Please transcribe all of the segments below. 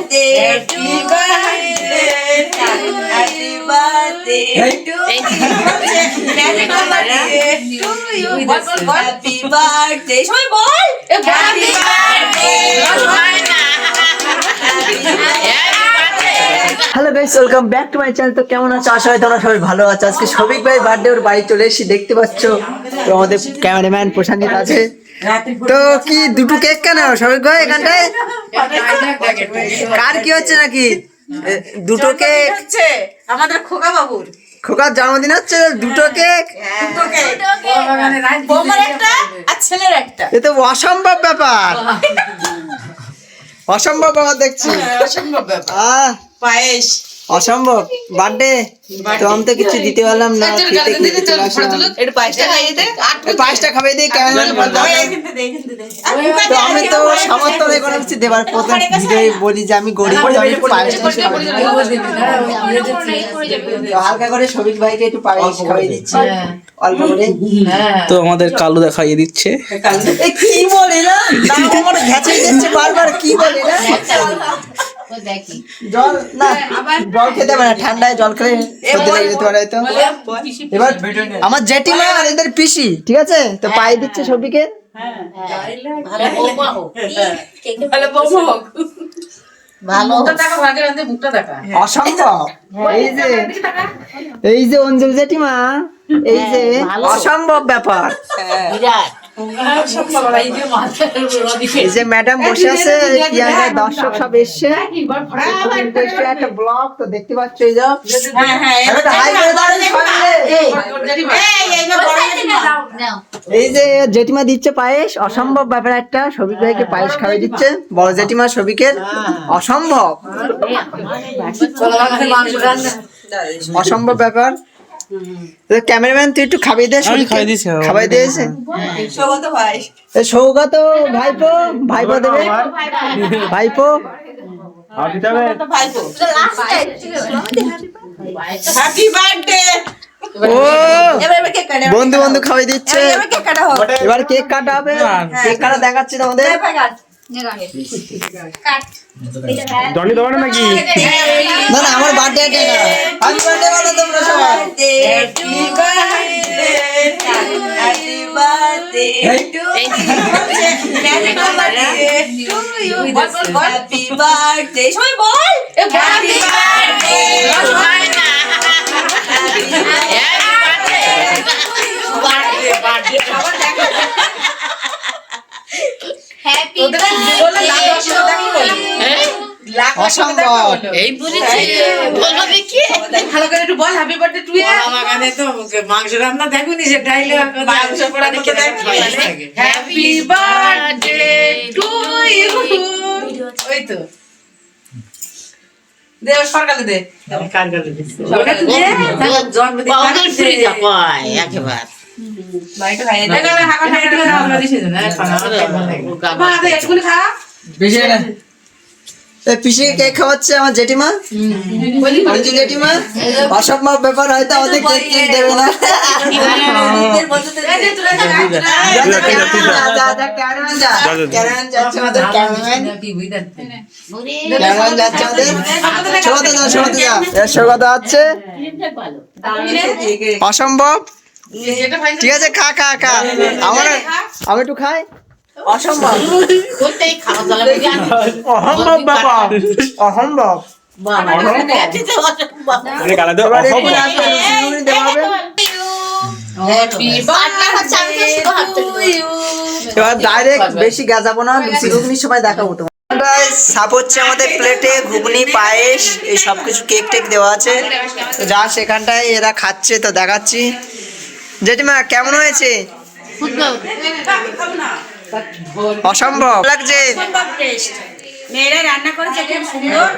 Happy birthday, happy birthday to you. Happy birthday. সবাই বল happy birthday. Hello guys, welcome back to my channel. তো কেমন আছো? আশা করি তোমরা সবাই ভালো আছো। আজকে শফিক ভাই বার্থডে, ওর বাড়ি চলে এসেছি, দেখতে পাচ্ছ। তো আমাদের ক্যামেরাম্যান প্রশান্ত আছে। তো কি দুটো কেক কেন শফিক ভাই এখানটায়? কার কি হচ্ছে নাকি? দুটো কেক হচ্ছে আমাদের খোকা বাবুর। খোকার জন্মদিন হচ্ছে, দুটো কেক। দুটো কেক, বৌমার একটা আর ছেলের একটা। এ তো অসম্ভব ব্যাপার, অসম্ভব ব্যাপার দেখছি। অসম্ভব ব্যাপার। পায়েস অসম্ভব বার্থডে। তো আমি তো কিছু দিতে পারলাম না, একটু পায়েসটা খাইয়ে দে। পাঁচটা খাবে দিই ক্যামেরাম্যান। তো আমি তো সামর্থ্য নেই কোনো কিছু দেবার। প্রথম ভিডিও বলি যে আমি গরিব, আমি পায়েসটা হালকা করে শফিক ভাইকে একটু পায়েস খাইয়ে দিচ্ছি অল্প করে। তো আমাদের কালু দেখাইয়ে দিচ্ছে। কি বলে না, আমার ঘেঁচে দিচ্ছে বারবার। কি বলে না, জল না, জল খেতে পারে না, ঠান্ডায় জল খেলে সর্দি লেগে যেতে পারে। তো এবার আমার জেঠিমা আর এদের পিসি, ঠিক আছে? তো পায়ে দিচ্ছে সবিকে। অসম্ভব। এই যে অঞ্জলি জেঠিমা, এই যে অসম্ভব ব্যাপার। এই যে ম্যাডাম বসে আছে, দর্শক সব এসছে একটা ব্লগ। তো দেখতে পাচ্ছ, এই যাও এই যে জেঠিমা দিচ্ছে পায়েস। অসম্ভব ব্যাপার একটা, শফিক ভাইকে পায়েস খাওয়াই দিচ্ছে বড় জেঠিমা শফিকের। অসম্ভব, অসম্ভব ব্যাপার। ক্যামেরাম্যান তুই একটু খাইয়ে দে। খাওয়াই দিয়েছে সৌগত ভাইপো, ভাইপো দেবে, ভাইপো। Happy birthday. ও বন্ধু বন্ধু খাওয়াই দিচ্ছে। এবার কেক কাটা হবে, কেক কাটা দেখাচ্ছি তোমাদের। জনি দেবো নাকি? না না, আমার বার্থডে না। হ্যাপি বার্থডে বলো তোমরা সবাই। Happy birthday, happy birthday to you. Happy birthday. সবাই বল হ্যাপি বার্থডে। অসম্ভব। এই বলেছি বলো দেখি ভালো করে একটু বল হ্যাপি বার্থডে টু ইউ। আমাকে তো মাংস রান্না দেখুনি, যে ডাইলগ মাংস পোড়া দেখে হ্যাপি বার্থডে টু ইউ। ওই তো দে, সরকারে দে, কার কাছে দে, সরকারে দে। জন্মদিন পাগল যা পায় একেবারে বাইরে খাইয়ে দে। এগুলো হাকা খাইয়ে দে, আমরা দিছি না খানা মা দে একটু খা বেশি না। পিসিকে কেক খাওয়াচ্ছে আমার জেঠিমা, অঞ্জলি জেঠিমা। অসম্ভব ব্যাপার, হয়তো আমাদের কেক কেক দেবে না। অসম্ভব। ঠিক আছে, খা খা খা। আমি একটু খাই। অসম্ভব, অসম্ভব ব্যাপার, অসম্ভব। এবার ডাইরেক্ট বেশি গাজাবো না, লুচি ঘুগনি সবাই দেখাবো তোমার। সাপ হচ্ছে আমাদের প্লেটে ঘুগনি, পায়েস, এই সবকিছু কেক টেক দেওয়া আছে। তো যা সেখানটায় এরা খাচ্ছে, তো দেখাচ্ছি। জেঠিমা কেমন হয়েছে? অসম্ভব লাগছে। মেয়েরা রান্না করেছে খুব সুন্দর,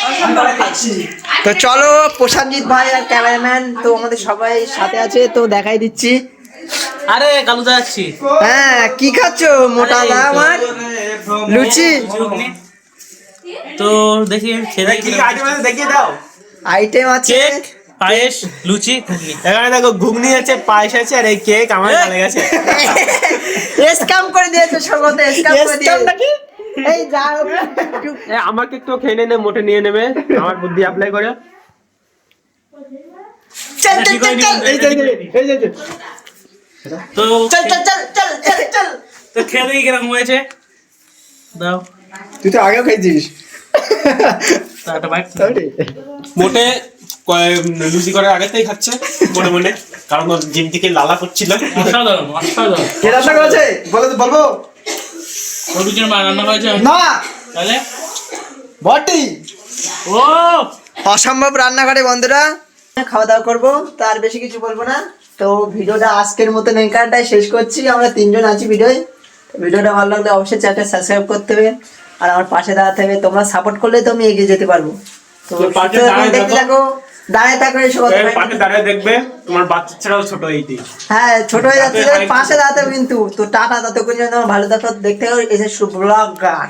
অসম্ভব টেস্ট। তো চলো, প্রশান্তজিৎ ভাই আর ক্যামেরাম্যান তো আমাদের সবাই সাথে আছে, তো দেখাই দিচ্ছি। আরে কালু যাচ্ছি। হ্যাঁ, কি খাচ্ছো মোটা না আমার? লুচি। তো দেখি দেখিয়ে দাও। আইটেম আছে কেক, পায়েস, লুচি, ঘুগনি। এখানে দেখো ঘুগনি আছে, পায়েস আছে, আর এই কেক আমার ভালো গেছে। স্ক্যাম করে দিয়েছে সর্বতে, স্ক্যাম করে দিয়েছে। এই যা হোক, আমাকে একটু খেয়ে নে, মোটে নিয়ে নেবে আমার বুদ্ধি অ্যাপ্লাই করে। চল চল চল চল এই যে তো চল চল চল চল চল চল। তো খেয়ে দেখি কিরকম হয়েছে, দাও তুই তো আগেও খাইছিস। একটা বাইট। মোটে লুচি করে আগে থেকেই খাচ্ছে মনে মনে, কারণ ওর জিম থেকে লালা করছিল। অসাধারণ অসাধারণ। কে রান্না করেছে বলবো? রান্না হয়েছে না তাহলে বটি। ও অসম্ভব রান্না করে বন্ধুরা। খাওয়া দাওয়া করবো, তো আর বেশি কিছু বলবো না। তো ভিডিওটা আজকের মতন এখানটাই শেষ করছি। আমরা 3 জন আছি ভিডিওয়। ভিডিওটা ভালো লাগলে অবশ্যই চ্যানেলটা সাবস্ক্রাইব করতে হবে আর আমার পাশে দাঁড়াতে হবে। তোমরা সাপোর্ট করলে তো আমি এগিয়ে যেতে পারবো। তো পাশে দেখতে থাকো, দাঁড়িয়ে থাকো, এসব পাশে দাঁড়িয়ে দেখবে, তোমার বাচ্চা ছাড়াও ছোট এইটি। হ্যাঁ ছোট হয়ে যাচ্ছে, পাশে দাঁড়াতে হবে কিন্তু। তো টাটা, ততক্ষণ জন্য ভালো দেখো, দেখতে হবে এসে ব্লগার।